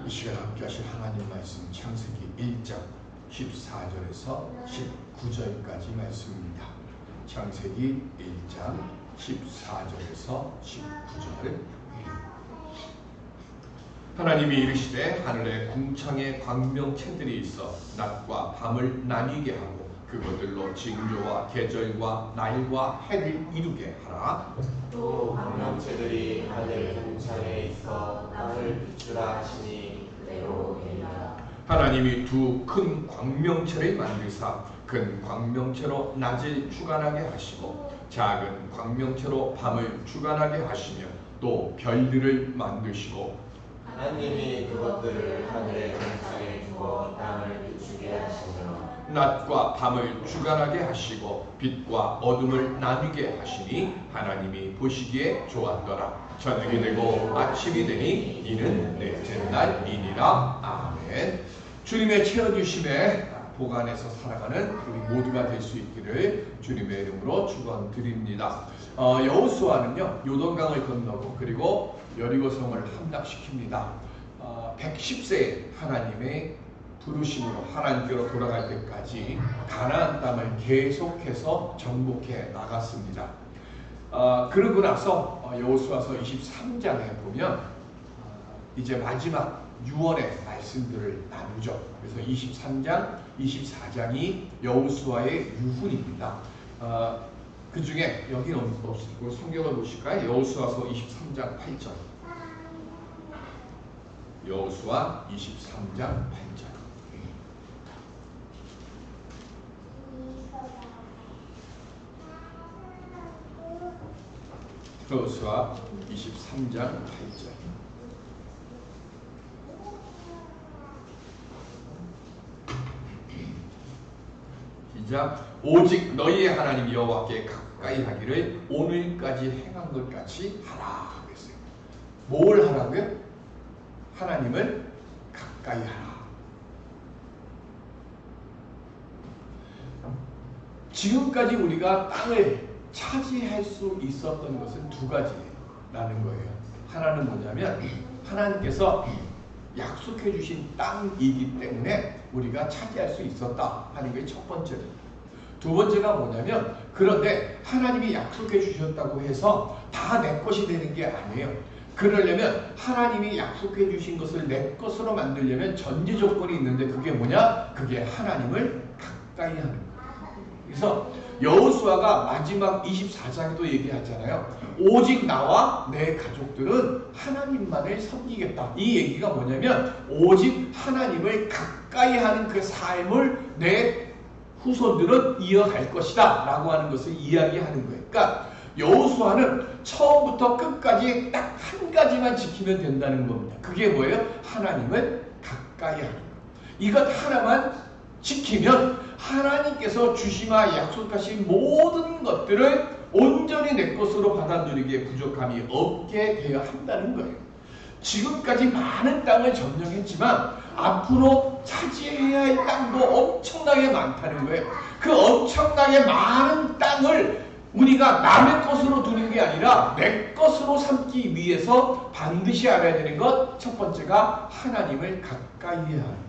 이 시간 함께 하실 하나님 말씀 창세기 1장 14절에서 19절까지 말씀입니다. 창세기 1장 14절에서 19절. 하나님이 이르시되 하늘에 궁창에 광명체들이 있어 낮과 밤을 나뉘게 하고 그것들로 징조와 계절과 날과 해를 이루게 하라. 또 광명체들이 하늘 궁창에 있어 땅을 비추라 하시니 그대로 되리라. 하나님이 두 큰 광명체를 만드사 큰 광명체로 낮을 주관하게 하시고 작은 광명체로 밤을 주관하게 하시며 또 별들을 만드시고 하나님이 그것들을 하늘의 궁창에 두어 땅을 비추게 하시며 낮과 밤을 주관하게 하시고 빛과 어둠을 나뉘게 하시니 하나님이 보시기에 좋았더라. 저녁이 되고 아침이 되니 이는 넷째 날이니라. 아멘. 주님의 채워주심에 보관해서 살아가는 우리 모두가 될 수 있기를 주님의 이름으로 축원드립니다. 여호수아는요 요단강을 건너고 그리고 여리고성을 함락시킵니다. 110세에 하나님의 부르심으로 하나님께로 돌아갈 때까지 가나안 땅을 계속해서 정복해 나갔습니다. 그러고 나서 여호수아서 23장에 보면 이제 마지막 유언의 말씀들을 나누죠. 그래서 23장, 24장이 여호수아의 유훈입니다. 그 중에 여기는 없으시고 성경을 보실까요? 여호수아서 23장 8절. 여호수아 23장 8절. 여호수아 23장 8절. 시작. 오직 너희의 하나님 여호와께 가까이 하기를 오늘까지 행한 것 같이 하라 그랬어요. 뭘 하라고요? 하나님을 가까이 하라. 지금까지 우리가 땅을 차지할 수 있었던 것은 두 가지라는 거예요. 하나는 뭐냐면 하나님께서 약속해 주신 땅이기 때문에 우리가 차지할 수 있었다 하는 게 첫 번째로. 두 번째가 뭐냐면 그런데 하나님이 약속해 주셨다고 해서 다 내 것이 되는 게 아니에요. 그러려면 하나님이 약속해 주신 것을 내 것으로 만들려면 전제 조건이 있는데 그게 뭐냐? 그게 하나님을 가까이 하는 거예요. 그래서 여호수아가 마지막 24장에도 얘기하잖아요. 오직 나와 내 가족들은 하나님만을 섬기겠다. 이 얘기가 뭐냐면 오직 하나님을 가까이 하는 그 삶을 내 후손들은 이어갈 것이다 라고 하는 것을 이야기하는 거예요. 그러니까 여호수아는 처음부터 끝까지 딱 한 가지만 지키면 된다는 겁니다. 그게 뭐예요? 하나님을 가까이 하는 것. 이것 하나만 지키면 하나님께서 주시마 약속하신 모든 것들을 온전히 내 것으로 받아 누리기에 부족함이 없게 되어야 한다는 거예요. 지금까지 많은 땅을 점령했지만 앞으로 차지해야 할 땅도 엄청나게 많다는 거예요. 그 엄청나게 많은 땅을 우리가 남의 것으로 두는 게 아니라 내 것으로 삼기 위해서 반드시 알아야 되는 것 첫 번째가 하나님을 가까이 해야 하는 거예요.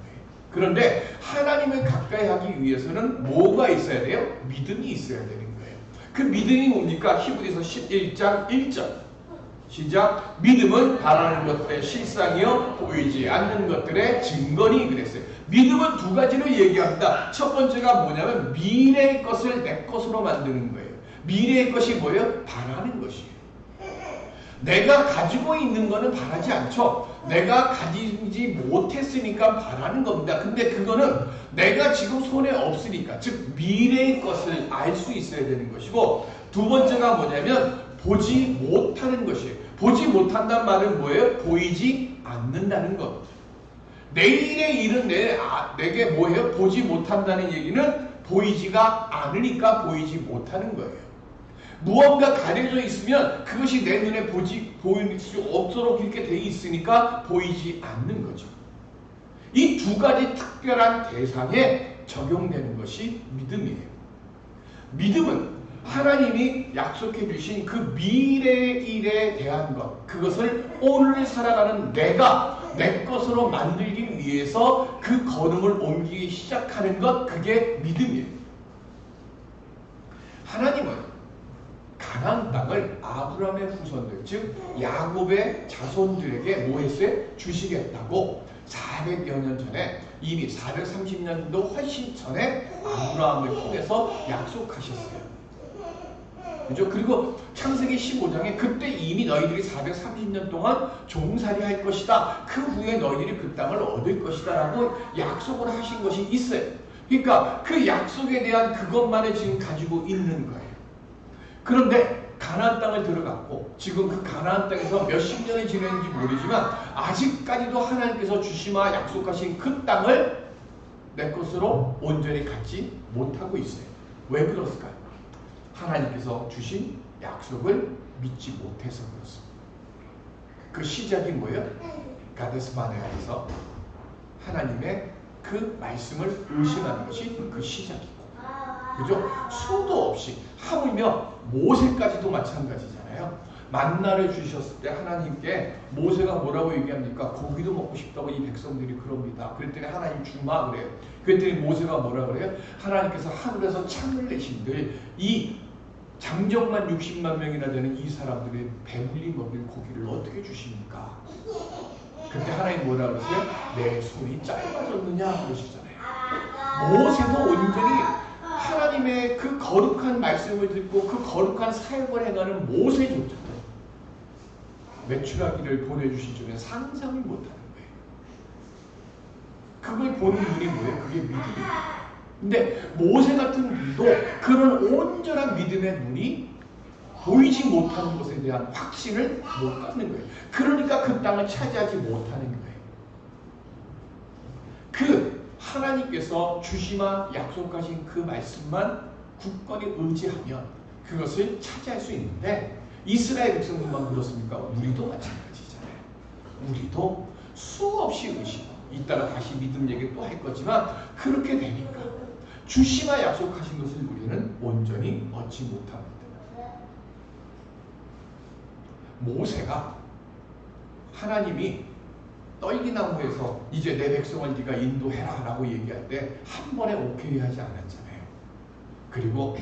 그런데 하나님을 가까이 하기 위해서는 뭐가 있어야 돼요? 믿음이 있어야 되는 거예요. 그 믿음이 뭡니까? 히브리서 11장 1절. 시작. 믿음은 바라는 것들의 실상이요 보이지 않는 것들의 증거니 그랬어요. 믿음은 두 가지를 얘기합니다. 첫 번째가 뭐냐면 미래의 것을 내 것으로 만드는 거예요. 미래의 것이 뭐예요? 바라는 것이에요. 내가 가지고 있는 거는 바라지 않죠. 내가 가지지 못했으니까 바라는 겁니다. 근데 그거는 내가 지금 손에 없으니까, 즉 미래의 것을 알 수 있어야 되는 것이고, 두 번째가 뭐냐면 보지 못하는 것이에요. 보지 못한다는 말은 뭐예요? 보이지 않는다는 것. 내일의 일은 내게 뭐예요? 보지 못한다는 얘기는 보이지가 않으니까 보이지 못하는 거예요. 무언가 가려져 있으면 그것이 내 눈에 보일 수 없도록 이렇게 돼 있으니까 보이지 않는 거죠. 이 두 가지 특별한 대상에 적용되는 것이 믿음이에요. 믿음은 하나님이 약속해 주신 그 미래의 일에 대한 것, 그것을 오늘 살아가는 내가 내 것으로 만들기 위해서 그 걸음을 옮기기 시작하는 것, 그게 믿음이에요. 하나님은 가나안 땅을 아브라함의 후손들, 즉 야곱의 자손들에게 뭐 했어요? 주시겠다고 400여 년 전에, 이미 430년도 훨씬 전에 아브라함을 통해서 약속하셨어요. 그죠? 그리고 창세기 15장에 그때 이미 너희들이 430년 동안 종살이 할 것이다. 그 후에 너희들이 그 땅을 얻을 것이다 라고 약속을 하신 것이 있어요. 그러니까 그 약속에 대한 그것만을 지금 가지고 있는 거예요. 그런데 가나안 땅을 들어갔고 지금 그 가나안 땅에서 몇십 년이 지났는지 모르지만 아직까지도 하나님께서 주시마 약속하신 그 땅을 내 것으로 온전히 갖지 못하고 있어요. 왜 그렇을까요? 하나님께서 주신 약속을 믿지 못해서 그렇습니다. 그 시작이 뭐예요? 가데스 바네아에서 하나님의 그 말씀을 의심하는 것이 그 시작이고, 그죠? 수도 없이, 하물며 모세까지도 마찬가지잖아요. 만나를 주셨을 때 하나님께 모세가 뭐라고 얘기합니까? 고기도 먹고 싶다고 이 백성들이 그럽니다. 그랬더니 하나님 주마 그래요. 그랬더니 모세가 뭐라 그래요? 하나님께서 하늘에서 창을 내신들 이 장정만 60만 명이나 되는 이 사람들의 배불리 먹일 고기를 어떻게 주십니까? 그때 하나님 뭐라 그러세요? 내 손이 짧아졌느냐 그러시잖아요. 모세도 온전히 하나님의 그 거룩한 말씀을 듣고 그 거룩한 사역을 행하는 모세조차도 메추라기를 보내주신 중에 상상을 못하는 거예요. 그걸 보는 눈이 뭐예요? 그게 믿음이에요. 근데 모세 같은 분도 그런 온전한 믿음의 눈이 보이지 못하는 것에 대한 확신을 못 갖는 거예요. 그러니까 그 땅을 차지하지 못하는 거예요. 그 하나님께서 주시마 약속하신 그 말씀만 굳건히 의지하면 그것을 차지할 수 있는데, 이스라엘 백성들만 그렇습니까? 우리도 마찬가지잖아요. 우리도 수없이 의심하고, 이따가 다시 믿음 얘기 또 할 거지만 그렇게 되니까 주시마 약속하신 것을 우리는 온전히 얻지 못합니다. 모세가 하나님이 떨기나무에서 이제 내 백성을 네가 인도해라 라고 얘기할 때 한 번에 오케이 하지 않았잖아요. 그리고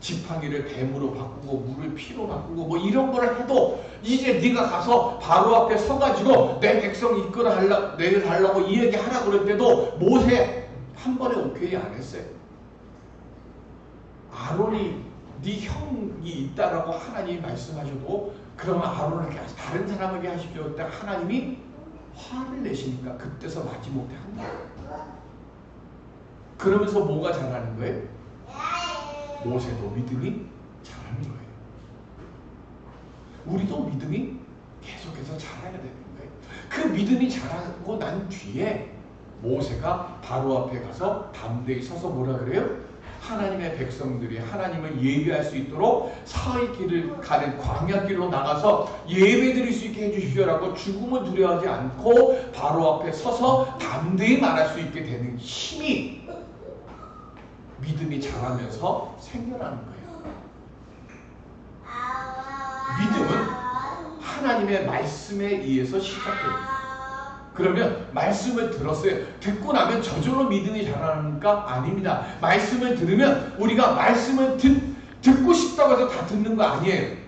지팡이를 뱀으로 바꾸고 물을 피로 바꾸고 뭐 이런 걸 해도 이제 네가 가서 바로 앞에 서가지고 내 백성 이끌어 내려달라고 이 얘기 하라 그럴 때도 모세 한 번에 오케이 안 했어요. 아론이 네 형이 있다라고 하나님이 말씀하셔도 그러면 아론에게 다른 사람에게 하십시오. 그때 하나님이 화를 내시니까 그때서 마지못해 한다. 그러면서 뭐가 잘하는 거예요? 모세도 믿음이 잘하는 거예요. 우리도 믿음이 계속해서 잘해야 되는 거예요. 그 믿음이 잘하고 난 뒤에 모세가 바로 앞에 가서 담대히 서서 뭐라 그래요? 하나님의 백성들이 하나님을 예배할 수 있도록 사의 길을 가는 광야길로 나가서 예배 드릴 수 있게 해주십시오라고 죽음을 두려워하지 않고 바로 앞에 서서 담대히 말할 수 있게 되는 힘이 믿음이 자라면서 생겨나는 거예요. 믿음은 하나님의 말씀에 의해서 시작됩니다. 그러면 말씀을 들었어요. 듣고 나면 저절로 믿음이 자라니까 아닙니다. 말씀을 들으면 우리가 말씀을 듣고 싶다고 해서 다 듣는 거 아니에요.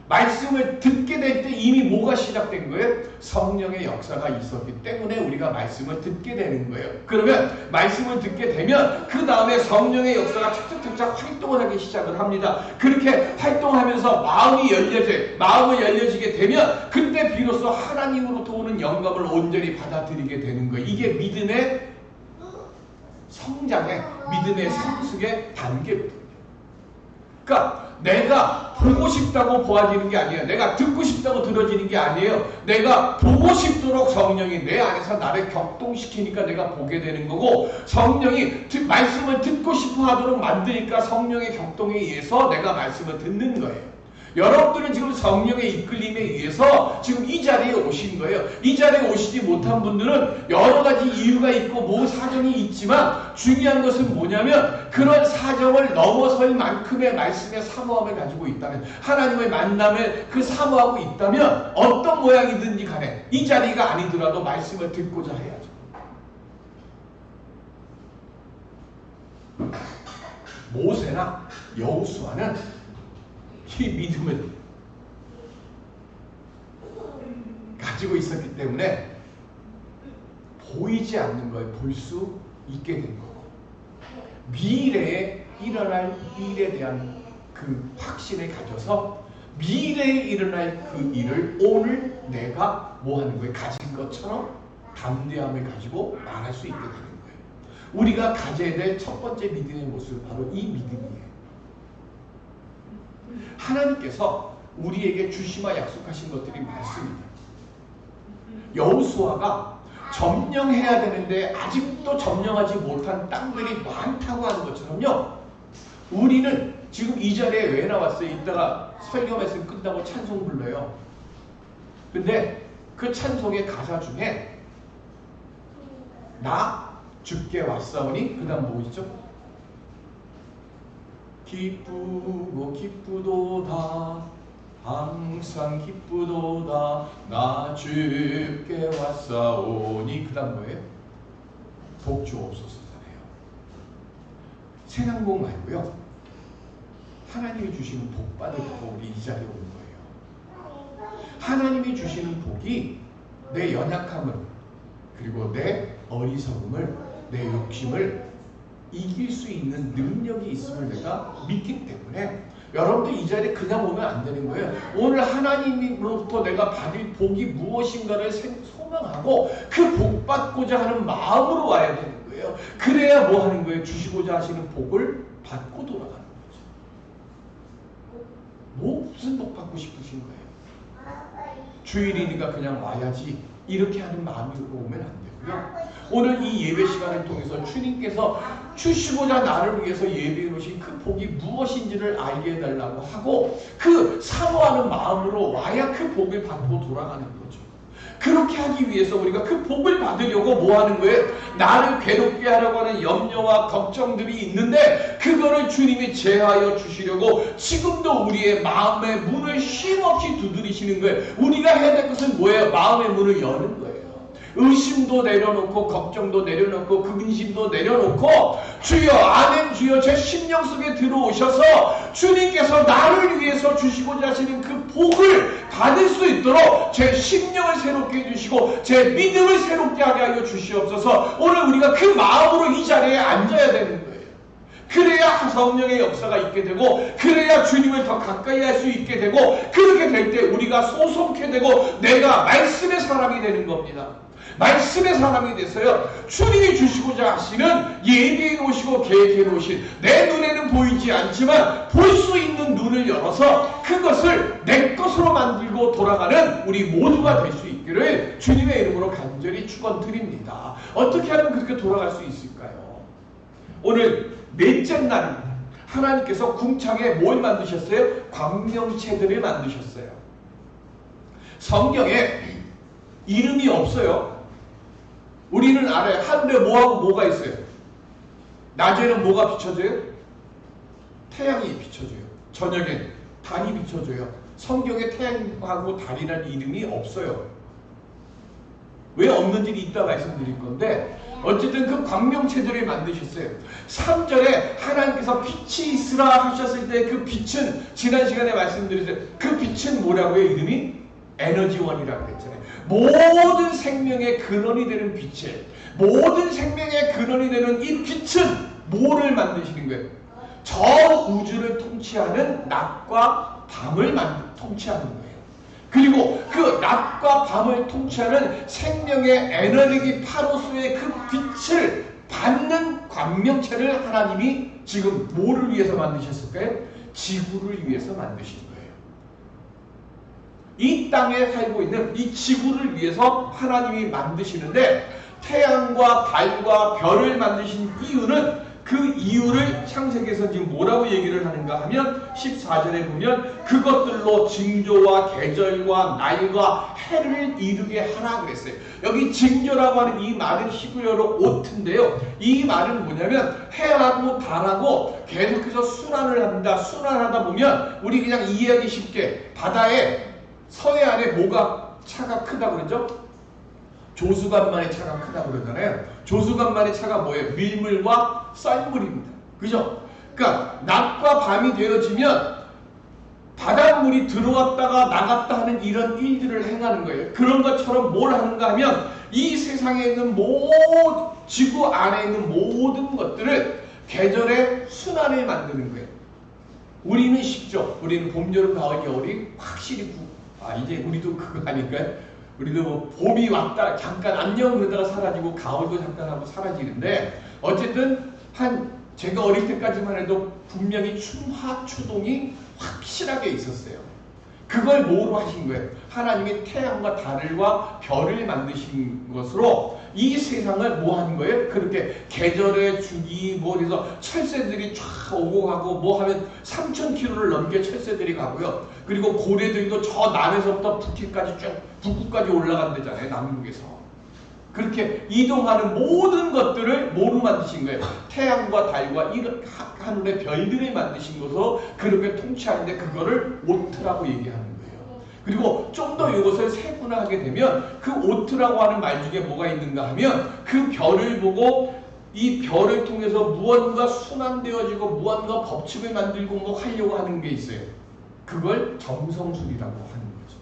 말씀을 듣게 될 때 이미 뭐가 시작된 거예요? 성령의 역사가 있었기 때문에 우리가 말씀을 듣게 되는 거예요. 그러면 말씀을 듣게 되면 그 다음에 성령의 역사가 착착착착 활동을 하기 시작을 합니다. 그렇게 활동하면서 마음이 열려지게 되면 그때 비로소 하나님으로부터 오는 영감을 온전히 받아들이게 되는 거예요. 이게 믿음의 성장의, 믿음의 성숙의 단계거든요. 그러니까 내가 보고 싶다고 보아지는 게 아니에요. 내가 듣고 싶다고 들어지는 게 아니에요. 내가 보고 싶도록 성령이 내 안에서 나를 격동시키니까 내가 보게 되는 거고, 성령이 말씀을 듣고 싶어 하도록 만드니까 성령의 격동에 의해서 내가 말씀을 듣는 거예요. 여러분들은 지금 성령의 이끌림에 의해서 지금 이 자리에 오신 거예요. 이 자리에 오시지 못한 분들은 여러 가지 이유가 있고 뭐 사정이 있지만 중요한 것은 뭐냐면 그런 사정을 넘어설 만큼의 말씀의 사모함을 가지고 있다면, 하나님의 만남을 그 사모하고 있다면 어떤 모양이든지 간에 이 자리가 아니더라도 말씀을 듣고자 해야죠. 모세나 여호수아는 이 믿음을 가지고 있었기 때문에 보이지 않는 걸 볼 수 있게 된 거고, 미래에 일어날 일에 대한 그 확신을 가져서 미래에 일어날 그 일을 오늘 내가 뭐 하는 거예요? 가진 것처럼 담대함을 가지고 말할 수 있게 되는 거예요. 우리가 가져야 될 첫 번째 믿음의 모습은 바로 이 믿음이에요. 하나님께서 우리에게 주시마 약속하신 것들이 많습니다. 여호수아가 점령해야 되는데 아직도 점령하지 못한 땅들이 많다고 하는 것처럼요, 우리는 지금 이 자리에 왜 나왔어요? 이따가 설교 말씀 끝나고 찬송 불러요. 근데 그 찬송의 가사 중에 나 주께 왔사오니 그 다음 뭐있죠? 기쁘고 기쁘도다 항상 기쁘도다 나 주께 왔사오니 그 다음 뭐예요? 복 주옵소서잖아요. 새낭복 말고요, 하나님이 주시는 복 받으려고 우리 이 자리에 온 거예요. 하나님이 주시는 복이 내 연약함을, 그리고 내 어리석음을, 내 욕심을 이길 수 있는 능력이 있음을 내가 믿기 때문에 여러분들 이 자리에 그냥 오면 안 되는 거예요. 오늘 하나님으로부터 내가 받을 복이 무엇인가를 소망하고 그 복 받고자 하는 마음으로 와야 되는 거예요. 그래야 뭐 하는 거예요? 주시고자 하시는 복을 받고 돌아가는 거죠. 뭐 무슨 복 받고 싶으신 거예요? 주일이니까 그냥 와야지 이렇게 하는 마음으로 오면 안 되고요. 오늘 이 예배 시간을 통해서 주님께서 주시고자 나를 위해서 예배해 놓으신 그 복이 무엇인지를 알게 해달라고 하고 그 사모하는 마음으로 와야 그 복을 받고 돌아가는 거죠. 그렇게 하기 위해서 우리가 그 복을 받으려고 뭐 하는 거예요? 나를 괴롭게 하려고 하는 염려와 걱정들이 있는데 그거를 주님이 제하여 주시려고 지금도 우리의 마음의 문을 쉼없이 두드리시는 거예요. 우리가 해야 될 것은 뭐예요? 마음의 문을 여는 거예요. 의심도 내려놓고 걱정도 내려놓고 근심도 내려놓고 주여 아멘 주여 제 심령 속에 들어오셔서 주님께서 나를 위해서 주시고자 하시는 그 복을 받을 수 있도록 제 심령을 새롭게 해주시고 제 믿음을 새롭게 하게 하여 주시옵소서. 오늘 우리가 그 마음으로 이 자리에 앉아야 되는 거예요. 그래야 성령의 역사가 있게 되고 그래야 주님을 더 가까이 할 수 있게 되고 그렇게 될 때 우리가 소송케 되고 내가 말씀의 사람이 되는 겁니다. 말씀의 사람이 돼서요, 주님이 주시고자 하시는 예비해 놓으시고 계획해 놓으신 내 눈에는 보이지 않지만 볼 수 있는 눈을 열어서 그것을 내 것으로 만들고 돌아가는 우리 모두가 될 수 있기를 주님의 이름으로 간절히 축원드립니다. 어떻게 하면 그렇게 돌아갈 수 있을까요? 오늘 넷째 날입니다. 하나님께서 궁창에 뭘 만드셨어요? 광명체들을 만드셨어요. 성경에 이름이 없어요. 우리는 알아요. 하늘에 뭐하고 뭐가 있어요? 낮에는 뭐가 비춰져요? 태양이 비춰져요. 저녁에 달이 비춰져요. 성경에 태양하고 달이라는 이름이 없어요. 왜 없는지는 이따 말씀드릴 건데 어쨌든 그 광명체들을 만드셨어요. 3절에 하나님께서 빛이 있으라 하셨을 때 그 빛은 지난 시간에 말씀드렸어요. 그 빛은 뭐라고요? 이름이 에너지원이라고 했잖아요. 모든 생명의 근원이 되는 빛에 모든 생명의 근원이 되는 이 빛은 뭐를 만드시는 거예요? 저 우주를 통치하는 낮과 밤을 통치하는 거예요. 그리고 그 낮과 밤을 통치하는 생명의 에너지 파로스의 그 빛을 받는 광명체를 하나님이 지금 뭐를 위해서 만드셨을까요? 지구를 위해서 만드신 거예요. 이 땅에 살고 있는 이 지구를 위해서 하나님이 만드시는데 태양과 달과 별을 만드신 이유는 그 이유를 창세기에서 지금 뭐라고 얘기를 하는가 하면 14절에 보면 그것들로 징조와 계절과 날과 해를 이루게 하라 그랬어요. 여기 징조라고 하는 이 말은 히브리어로 오트인데요. 이 말은 뭐냐면 해하고 달하고 계속해서 순환을 합니다. 순환하다 보면 우리 그냥 이해하기 쉽게 바다에 서해안에 뭐가 차가 크다 그러죠? 조수간만의 차가 크다 그러잖아요. 조수간만의 차가 뭐예요? 밀물과 썰물입니다. 그죠? 그러니까 낮과 밤이 되어지면 바닷물이 들어왔다가 나갔다 하는 이런 일들을 행하는 거예요. 그런 것처럼 뭘 하는가 하면 이 세상에 있는 지구 안에 있는 모든 것들을 계절의 순환을 만드는 거예요. 우리는 쉽죠. 우리는 봄, 여름, 가을, 겨울이 확실히 이제 우리도 그거 아닐까요? 우리도 뭐 봄이 왔다 잠깐 안녕 그러다가 사라지고 가을도 잠깐 하고 사라지는데 어쨌든 제가 어릴 때까지만 해도 분명히 춘화 추동이 확실하게 있었어요. 그걸 뭐로 하신 거예요? 하나님이 태양과 달과 별을 만드신 것으로 이 세상을 뭐 하는 거예요? 그렇게 계절의 주기 그래서 철새들이 쫙 오고 가고 뭐 하면 3,000km를 넘게 철새들이 가고요. 그리고 고래들도 저 남에서부터 북극까지 올라간대잖아요. 남극에서. 그렇게 이동하는 모든 것들을 뭐로 만드신 거예요? 태양과 달과 이런 하늘의 별들을 만드신 것으로 그렇게 통치하는데 그거를 오트라고 얘기하는 거예요. 그리고 좀 더 이것을 세분화하게 되면 그 오트라고 하는 말 중에 뭐가 있는가 하면 그 별을 보고 이 별을 통해서 무언가 순환되어지고 무언가 법칙을 만들고 뭐 하려고 하는 게 있어요. 그걸 점성술이라고 하는 거죠.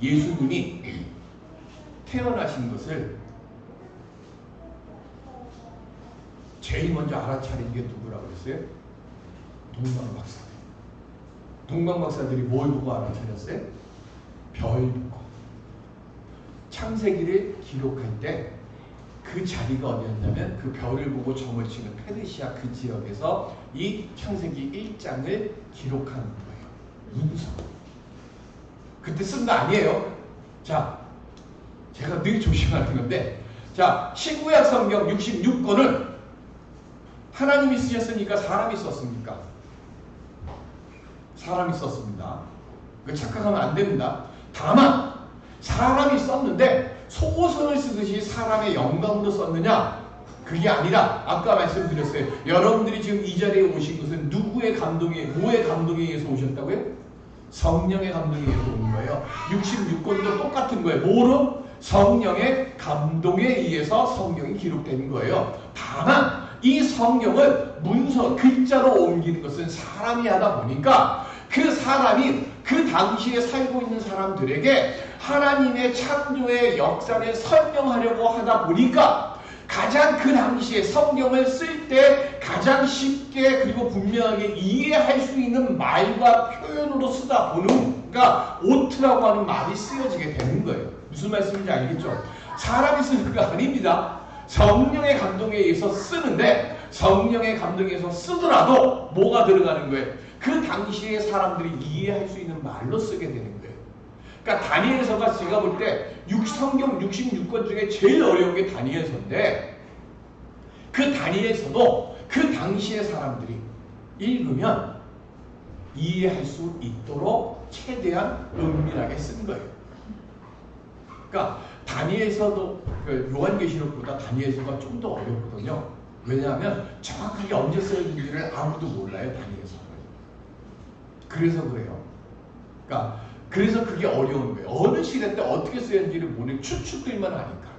예수님이 태어나신 것을 제일 먼저 알아차린 게 누구라고 그랬어요? 동방박사들. 동방박사들이 뭘 보고 알아차렸어요? 별 보고. 창세기를 기록할 때 그 자리가 어디였냐면 그 별을 보고 점을 치는 페르시아 그 지역에서 이 창세기 1장을 기록하는 거예요. 문서. 그때 쓴 거 아니에요. 자, 제가 늘 조심하는 건데, 자, 신구약 성경 66권은 하나님이 쓰셨으니까 사람이 썼습니까? 사람이 썼습니다. 그 착각하면 안 됩니다. 다만 사람이 썼는데 소고선을 쓰듯이 사람의 영감으로 썼느냐? 그게 아니라 아까 말씀드렸어요. 여러분들이 지금 이 자리에 오신 것은 누구의 감동에, 뭐의 감동에 의해서 오셨다고요? 성령의 감동에 의해서 온 거예요. 66권도 똑같은 거예요. 뭐로? 성령의 감동에 의해서 성경이 기록된 거예요. 다만 이 성경을 문서, 글자로 옮기는 것은 사람이 하다 보니까 그 사람이 그 당시에 살고 있는 사람들에게 하나님의 창조의 역사를 설명하려고 하다 보니까 가장 그 당시에 성경을 쓸 때 가장 쉽게 그리고 분명하게 이해할 수 있는 말과 표현으로 쓰다 보니까 오트라고 하는 말이 쓰여지게 되는 거예요. 무슨 말씀인지 알겠죠? 사람이 쓰는 거 아닙니다. 성령의 감동에 의해서 쓰는데 성령의 감동에 의해서 쓰더라도 뭐가 들어가는 거예요? 그 당시에 사람들이 이해할 수 있는 말로 쓰게 되는 거예요. 그러니까 다니엘서가 제가 볼 때 성경 66권 중에 제일 어려운 게 다니엘서인데 그 다니엘서도 그 당시의 사람들이 읽으면 이해할 수 있도록 최대한 은밀하게 쓴 거예요. 그러니까 다니엘서도 요한계시록보다 다니엘서가 좀 더 어렵거든요. 왜냐하면 정확하게 언제 쓰여진지를 아무도 몰라요. 다니엘서는. 그래서 그래요. 그러니까 그래서 그게 어려운 거예요. 어느 시대 때 어떻게 쓰였는지를 모르는 추측들만 하니까.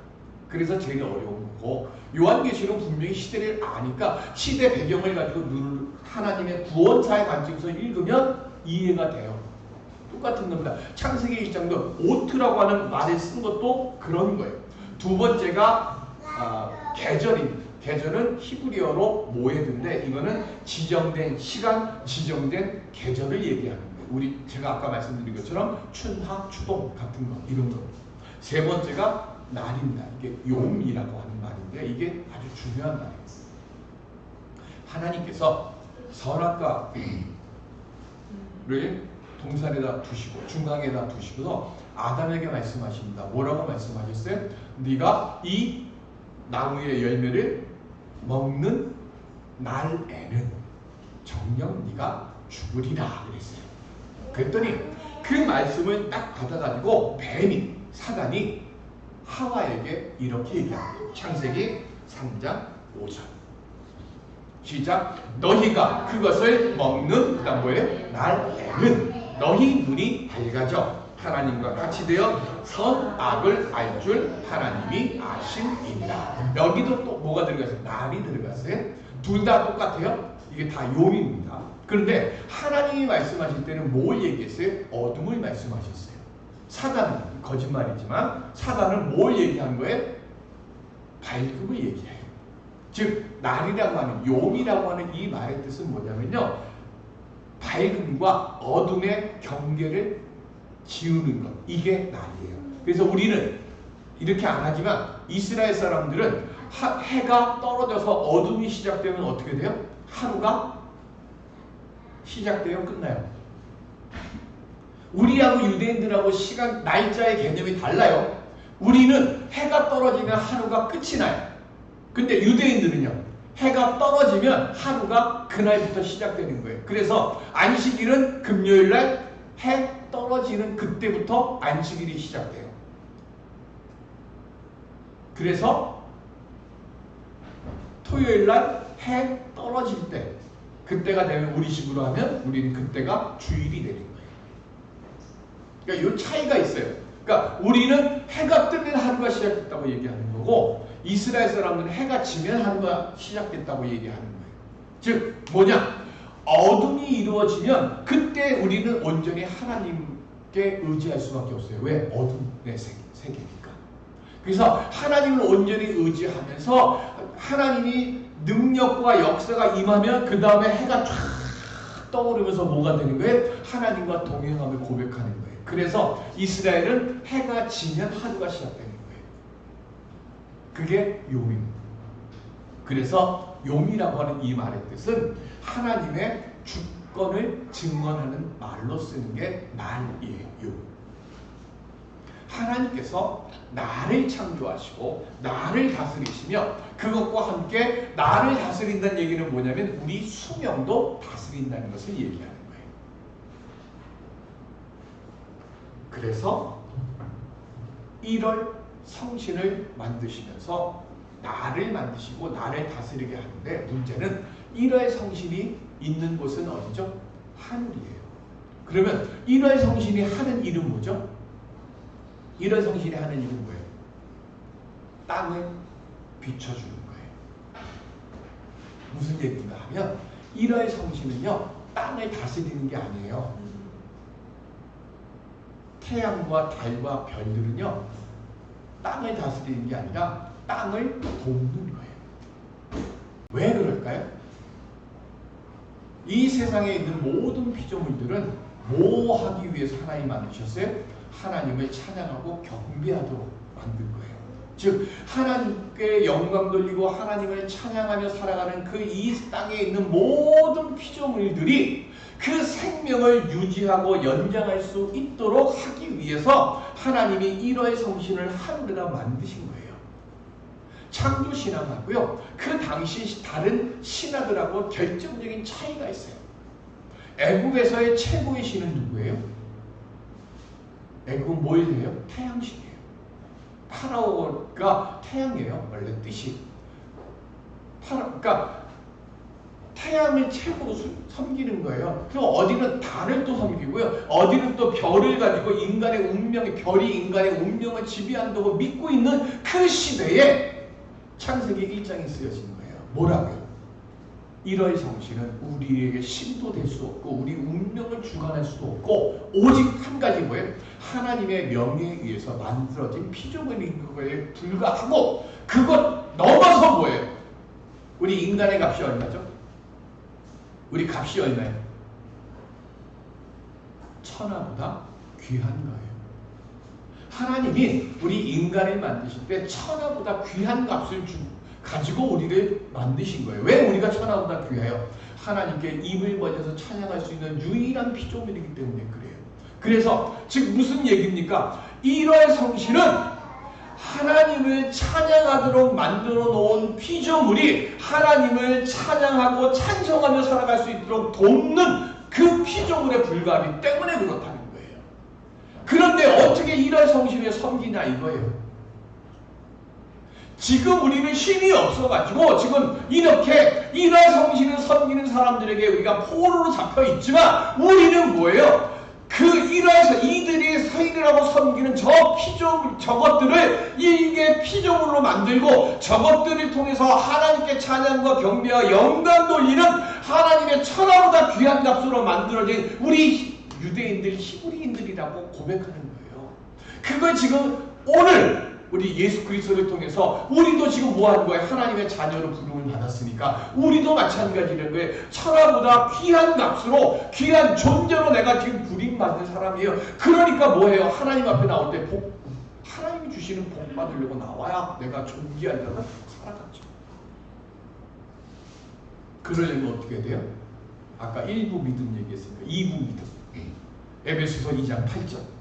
그래서 제일 어려운 거고 요한계시록 분명히 시대를 아니까 시대 배경을 가지고 하나님의 구원사의 관점에서 읽으면 이해가 돼요. 똑같은 겁니다. 창세기 1장도 오트라고 하는 말을 쓴 것도 그런 거예요. 두 번째가 계절입니다. 계절은 히브리어로 모에드인데 이거는 지정된 시간, 지정된 계절을 얘기하는 거예요. 제가 아까 말씀드린 것처럼 춘하, 추동 같은 거 이런 거. 세 번째가 날입니다. 이게 용이라고 하는 말인데 이게 아주 중요한 말이에요. 하나님께서 선악과를 동산에다 두시고 중앙에다 두시고서 아담에게 말씀하십니다. 뭐라고 말씀하셨어요? 네가 이 나무의 열매를 먹는 날에는 정녕 네가 죽으리라 그랬어요. 그랬더니 그 말씀을 딱 받아가지고 뱀이 사단이 하와에게 이렇게 얘기합니다. 창세기 3장 5절 시작. 너희가 그것을 먹는 그다음 뭐예요? 날에는 너희 눈이 밝아져 하나님과 같이 되어 선악을 알 줄 하나님이 아심이니라. 여기도 또 뭐가 들어갔어요? 날이 들어갔어요. 둘 다 똑같아요. 이게 다 요입니다. 그런데 하나님이 말씀하실 때는 뭘 얘기했어요? 어둠을 말씀하셨어요. 사단은 거짓말이지만 사단은 뭘 얘기한 거예요? 밝음을 얘기해요. 즉 날이라고 하는 요미라고 하는 이 말의 뜻은 뭐냐면요, 밝음과 어둠의 경계를 지우는 것, 이게 날이에요. 그래서 우리는 이렇게 안 하지만 이스라엘 사람들은 해가 떨어져서 어둠이 시작되면 어떻게 돼요? 하루가 시작돼요? 끝나요? 우리하고 유대인들하고 시간, 날짜의 개념이 달라요. 우리는 해가 떨어지면 하루가 끝이 나요. 근데 유대인들은요, 해가 떨어지면 하루가 그날부터 시작되는 거예요. 그래서 안식일은 금요일날 해 떨어지는 그때부터 안식일이 시작돼요. 그래서 토요일날 해 떨어질 때, 그때가 되면 우리식으로 하면 우리는 그때가 주일이 되는 거예요. 그러니까 이 차이가 있어요. 그러니까 우리는 해가 뜨면 하루가 시작됐다고 얘기하는 거고, 이스라엘 사람들은 해가 지면 하루가 시작됐다고 얘기하는 거예요. 즉 뭐냐? 어둠이 이루어지면 그때 우리는 온전히 하나님께 의지할 수밖에 없어요. 왜? 어둠의 세계니까. 그래서 하나님을 온전히 의지하면서 하나님이 능력과 역사가 임하면 그 다음에 해가 쫙 떠오르면서 뭐가 되는 거예요? 하나님과 동행함을 고백하는 거예요. 그래서 이스라엘은 해가 지면 하루가 시작되는 거예요. 그게 요입니다. 그래서 요미라고 하는 이 말의 뜻은 하나님의 주권을 증언하는 말로 쓰는 게 날이에요. 하나님께서 나를 창조하시고 나를 다스리시며 그것과 함께 나를 다스린다는 얘기는 뭐냐면 우리 수명도 다스린다는 것을 얘기하는 거예요. 그래서 1월 성신을 만드시면서 나를 만드시고 나를 다스리게 하는데, 문제는 1월 성신이 있는 곳은 어디죠? 하늘이에요. 그러면 1월 성신이 하는 일은 뭐죠? 1월 성신이 하는 일은 뭐예요? 땅을 비춰주는 거예요. 무슨 얘기인가 하면 1월 성신은요, 땅을 다스리는 게 아니에요. 태양과 달과 별들은요, 땅을 다스리는 게 아니라 땅을 돕는 거예요. 왜 그럴까요? 이 세상에 있는 모든 피조물들은 뭐 하기 위해서 하나님 만드셨어요? 하나님을 찬양하고 경배하도록 만든 거예요. 즉 하나님께 영광 돌리고 하나님을 찬양하며 살아가는 그 이 땅에 있는 모든 피조물들이 그 생명을 유지하고 연장할 수 있도록 하기 위해서 하나님이 1월 성신을 하늘에다 만드신 거예요. 창조신앙하고요, 그 당시 다른 신화들하고 결정적인 차이가 있어요. 애국에서의 최고의 신은 누구예요? 애국은 뭘 해요? 태양신이에요. 파라오가 태양이에요. 원래 뜻이. 그러니까 태양을 최고로 섬기는 거예요. 그럼 어디는 달을 또 섬기고요, 어디는 또 별을 가지고 인간의 운명의, 별이 인간의 운명을 지배한다고 믿고 있는 그 시대에 창세기 1장이 쓰여진 거예요. 뭐라고요? 1월 성신은 우리에게 신도 될 수 없고 우리 운명을 주관할 수도 없고 오직 한 가지 뭐예요? 하나님의 명예에 의해서 만들어진 피조물인 거에 불과하고, 그것 넘어서 뭐예요? 우리 인간의 값이 얼마죠? 우리 값이 얼마예요? 천하보다 귀한 거예요. 하나님이 우리 인간을 만드실 때 천하보다 귀한 값을 가지고 우리를 만드신 거예요. 왜 우리가 천하보다 귀해요? 하나님께 입을 벌려서 찬양할 수 있는 유일한 피조물이기 때문에 그래요. 그래서 즉 무슨 얘기입니까? 1월 성신은 하나님을 찬양하도록 만들어 놓은 피조물이 하나님을 찬양하고 찬송하며 살아갈 수 있도록 돕는 그 피조물에 불과하기 때문에 그렇다는 거예요. 그런데 어떻게 이런 성신에 섬기냐 이거예요. 지금 우리는 힘이 없어가지고 지금 이렇게 이런 성신을 섬기는 사람들에게 우리가 포로로 잡혀 있지만 우리는 뭐예요? 이들이 서인이라고 섬기는 저 피조물, 저것들을 일개 피조물로 만들고 저것들을 통해서 하나님께 찬양과 경배와 영광 돌리는 하나님의 천하보다 귀한 값으로 만들어진 우리 유대인들, 히브리인들이라고 고백하는 거예요. 그걸 지금 오늘 우리 예수 그리스도를 통해서 우리도 지금 뭐 하는 거예요? 하나님의 자녀로 부름을 받았으니까 우리도 마찬가지라는 거예요. 천하보다 귀한 값으로 귀한 존재로 내가 지금 부림받는 사람이에요. 그러니까 뭐예요? 하나님 앞에 나올 때 하나님이 주시는 복 받으려고 나와야 내가 존귀한 자로 살아갔죠. 그러려면 어떻게 돼요? 아까 1부 믿음 얘기했으니까 2부 믿음. 에베소서 2장 8절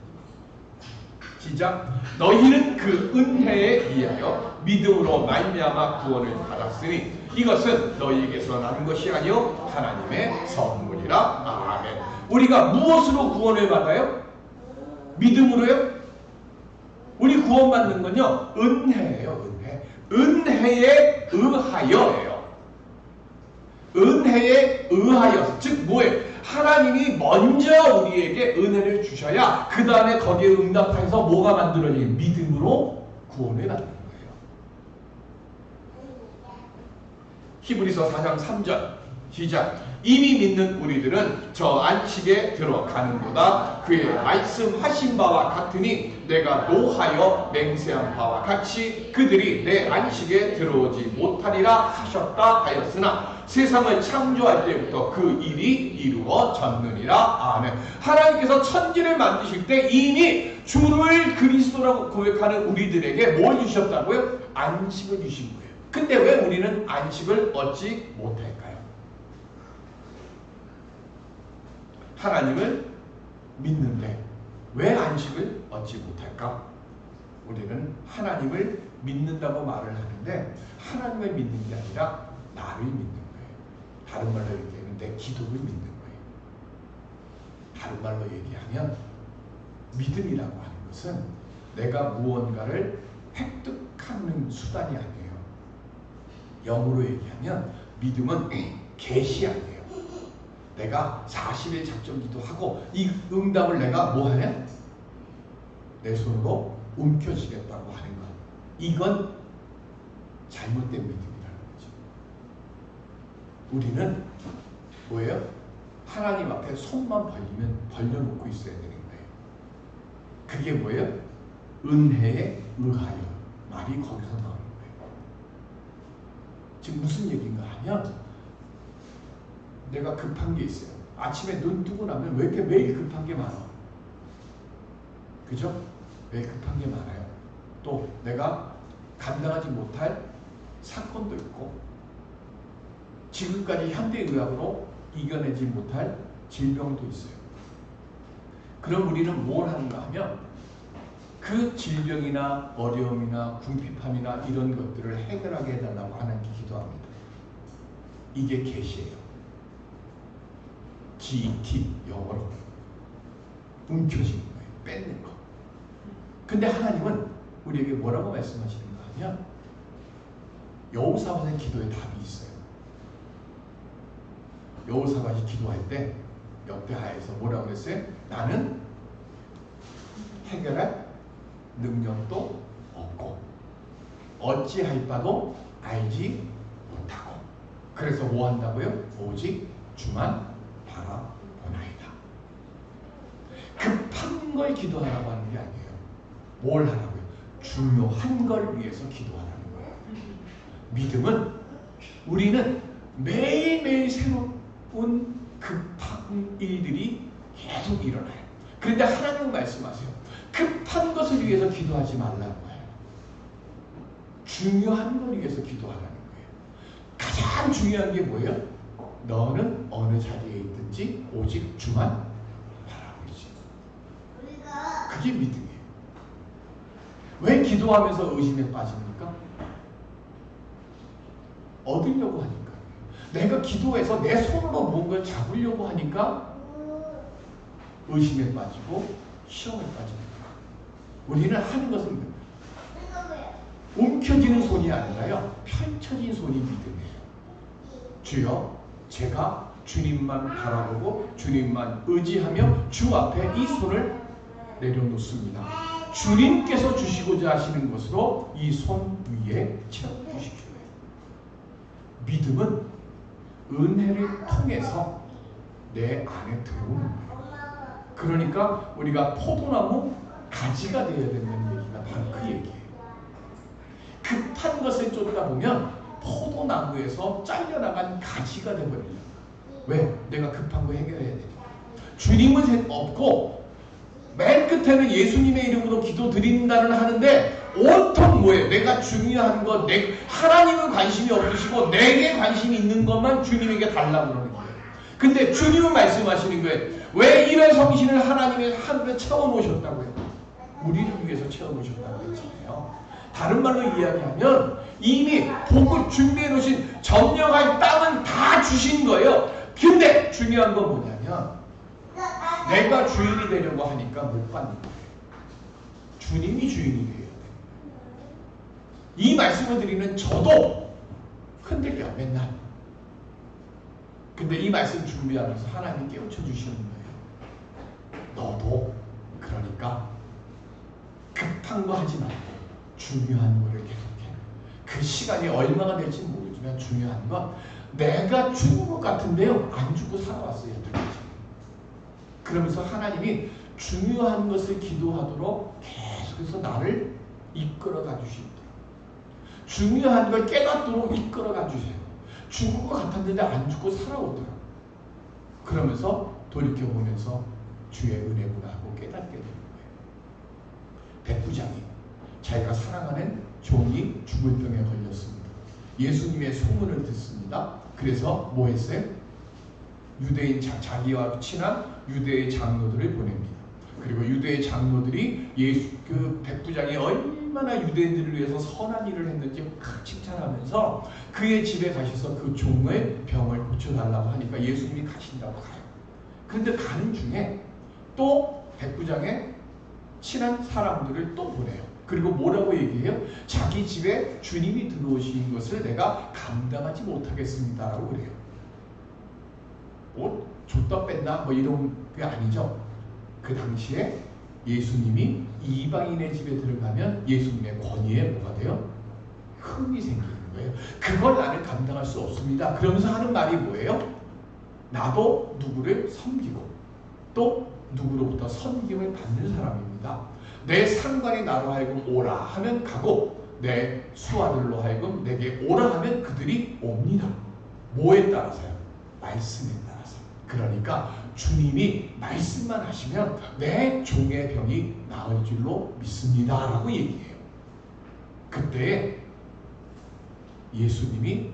시작. 너희는 그 은혜에 의하여 믿음으로 말미암아 구원을 받았으니 이것은 너희에게서 나는 것이 아니요 하나님의 선물이라. 아멘. 우리가 무엇으로 구원을 받아요? 믿음으로요? 우리 구원받는 건요 은혜예요. 은혜에 의하여예요. 은혜에 의하여 즉 뭐예요? 하나님이 먼저 우리에게 은혜를 주셔야 그 다음에 거기에 응답해서 뭐가 만들어지는 믿음으로 구원을 받는 거예요. 히브리서 4장 3절 시작. 이미 믿는 우리들은 저 안식에 들어가는보다 그의 말씀하신 바와 같으니 내가 노하여 맹세한 바와 같이 그들이 내 안식에 들어오지 못하리라 하셨다 하였으나 세상을 창조할 때부터 그 일이 이루어졌느니라. 아멘. 하나님께서 천지를 만드실 때 이미 주를 그리스도라고 고백하는 우리들에게 뭘 주셨다고요? 안식을 주신 거예요. 근데 왜 우리는 안식을 얻지 못할까요? 하나님을 믿는데 왜 안식을 얻지 못할까? 우리는 하나님을 믿는다고 말을 하는데 하나님을 믿는 게 아니라 나를 믿는 거예요. 다른 말로 얘기하면 내 기도를 믿는 거예요. 다른 말로 얘기하면 믿음이라고 하는 것은 내가 무언가를 획득하는 수단이 아니에요. 영어로 얘기하면 믿음은 계시 아니에요. 내가 40일 작정기도 하고 이 응답을 내가 뭐 하냐? 내 손으로 움켜쥐겠다고 하는 것. 이건 잘못된 믿음이라는 거죠. 우리는 뭐예요? 하나님 앞에 손만 벌려놓고 있어야 되는 거예요. 그게 뭐예요? 은혜에 의하여. 말이 거기서 나오는 거예요. 지금 무슨 얘기인가 하면 내가 급한 게 있어요. 아침에 눈 뜨고 나면 왜 이렇게 매일 급한 게 많아? 그죠? 왜 급한 게 많아요? 또 내가 감당하지 못할 사건도 있고 지금까지 현대의학으로 이겨내지 못할 질병도 있어요. 그럼 우리는 뭘 하는가 하면 그 질병이나 어려움이나 궁핍함이나 이런 것들을 해결하게 해달라고 하나님께 기도합니다. 이게 계시예요. GT 영어로 움켜쥐는 거예요. 뺏는 거. 근데 하나님은 우리에게 뭐라고 말씀하시는가 하면 여호사밧의 기도에 답이 있어요. 여호사밧이 기도할 때 역대하에서 뭐라고 그랬어요? 나는 해결할 능력도 없고 어찌할 바도 알지 못하고 그래서 뭐 한다고요? 오직 주만 바라보나이다. 급한 걸 기도하라고 하는 게 아니에요. 뭘 하라고요? 중요한 걸 위해서 기도하라는 거예요. 믿음은 우리는 매일매일 새로운 급한 일들이 계속 일어나요. 그런데 하나님은 말씀하세요. 급한 것을 위해서 기도하지 말라고 해요. 중요한 걸 위해서 기도하라는 거예요. 가장 중요한 게 뭐예요? 너는 어느 자리에 있든지 오직 주만 바라보지. 그게 믿음이에요. 왜 기도하면서 의심에 빠집니까? 얻으려고 하니까. 내가 기도해서 내 손으로 뭔가를 잡으려고 하니까 의심에 빠지고 시험에 빠집니다. 우리는 하는 것은 움켜쥐는 손이 아니라요, 펼쳐진 손이 믿음이에요. 주여, 제가 주님만 바라보고 주님만 의지하며 주 앞에 이 손을 내려놓습니다. 주님께서 주시고자 하시는 것으로 이 손 위에 채워주십시오. 믿음은 은혜를 통해서 내 안에 들어오는 거예요. 그러니까 우리가 포도나무 가지가 되어야 된다는 얘기가 바로 그 얘기예요. 급한 것을 쫓다 보면 포도나무에서 잘려나간 가지가 되어버려요. 왜? 내가 급한 거 해결해야 되니까. 주님은 없고 맨 끝에는 예수님의 이름으로 기도 드린다는 하는데 온통 뭐예요? 내가 중요한 것, 하나님은 관심이 없으시고 내게 관심이 있는 것만 주님에게 달라고 그러는 거예요. 근데 주님은 말씀하시는 거예요. 왜 이런 성신을 하나님의 하늘에 채워놓으셨다고요? 우리를 위해서 채워놓으셨다고 했잖아요. 다른 말로 이야기하면 이미 복을 준비해 놓으신 점령할 땅은 다 주신 거예요. 근데 중요한 건 뭐냐면 내가 주인이 되려고 하니까 못 받는 거예요. 주님이 주인이 돼야 돼요. 이 말씀을 드리는 저도 흔들려 맨날. 근데 이 말씀 준비하면서 하나님 깨우쳐 주시는 거예요. 너도 그러니까 급한 거 하지 말고 중요한 거를 계속해. 그 시간이 얼마가 될지 모르지만 중요한 건 내가 죽은 것 같은데요, 안 죽고 살아왔어요. 그러면서 하나님이 중요한 것을 기도하도록 계속해서 나를 이끌어 가주십니다. 중요한 걸 깨닫도록 이끌어 가주세요. 죽은 것 같았는데 안 죽고 살아오더라. 그러면서 돌이켜보면서 주의 은혜구나 하고 깨닫게 되는 거예요. 백부장이 자기가 사랑하는 종이 죽을 병에 걸렸습니다. 예수님의 소문을 듣습니다. 그래서 뭐 했어요? 유대인 자기와 친한 유대의 장로들을 보냅니다. 그리고 유대의 장로들이 그 백부장이 얼마나 유대인들을 위해서 선한 일을 했는지 칭찬하면서 그의 집에 가셔서 그 종의 병을 고쳐달라고 하니까 예수님이 가신다고 가요. 그런데 가는 중에 또 백부장의 친한 사람들을 또 보내요. 그리고 뭐라고 얘기해요? 자기 집에 주님이 들어오신 것을 내가 감당하지 못하겠습니다라고 그래요. 뭐 줬다 뺐나 뭐 이런 게 아니죠. 그 당시에 예수님이 이방인의 집에 들어가면 예수님의 권위에 뭐가 돼요? 흠이 생기는 거예요. 그걸 나는 감당할 수 없습니다. 그러면서 하는 말이 뭐예요? 나도 누구를 섬기고 또 누구로부터 섬김을 받는 사람입니다. 내 상관이 나로 하여금 오라 하면 가고 내 수하들로 하여금 내게 오라 하면 그들이 옵니다. 뭐에 따라서요? 말씀에 따라서. 그러니까 주님이 말씀만 하시면 내 종의 병이 나을 줄로 믿습니다 라고 얘기해요. 그때 예수님이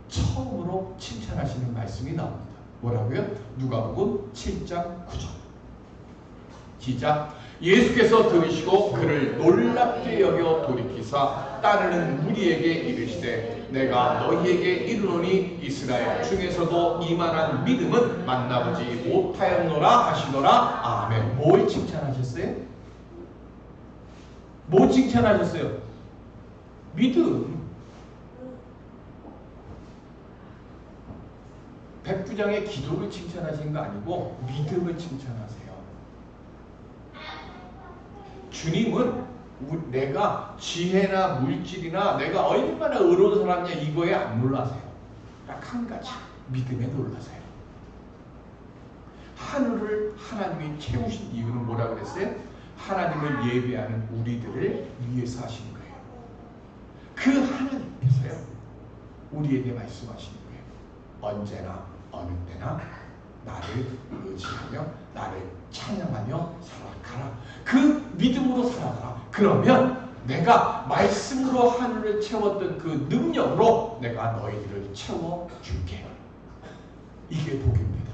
처음으로 칭찬하시는 말씀이 나옵니다. 뭐라고요? 누가복음 7장 9절. 시작. 예수께서 들으시고 그를 놀랍게 여겨 돌이키사 따르는 무리에게 이르시되 내가 너희에게 이르노니 이스라엘 중에서도 이만한 믿음은 만나보지 못하였노라 하시노라. 아멘. 뭘 칭찬하셨어요? 뭐 칭찬하셨어요? 믿음. 백부장의 기도를 칭찬하신 거 아니고 믿음을 칭찬하세요. 주님은 내가 지혜나 물질이나 내가 얼마나 의로운 사람이냐 이거에 안 놀라세요. 딱 한 가지, 믿음에 놀라세요. 하늘을 하나님이 채우신 이유는 뭐라 그랬어요? 하나님을 예배하는 우리들을 위해서 하신 거예요. 그 하나님께서요 우리에게 말씀하시는 거예요. 언제나 어느 때나 나를 의지하며 나를 찬양하며 살아가라. 그 믿음으로 살아가라. 그러면 내가 말씀으로 하늘을 채웠던 그 능력으로 내가 너희들을 채워줄게. 이게 복입니다.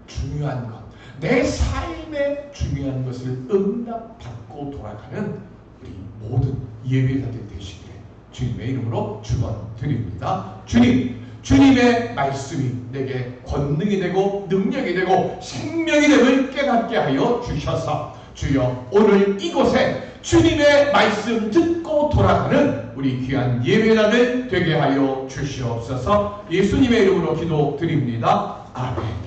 중요한 것, 내 삶에 중요한 것을 응답받고 돌아가는 우리 모든 예배자들 되시기를 주님의 이름으로 축원드립니다. 주님의 말씀이 내게 권능이 되고 능력이 되고 생명이 됨을 깨닫게 하여 주셔서 주여 오늘 이곳에 주님의 말씀 듣고 돌아가는 우리 귀한 예배자들 되게 하여 주시옵소서. 예수님의 이름으로 기도드립니다. 아멘.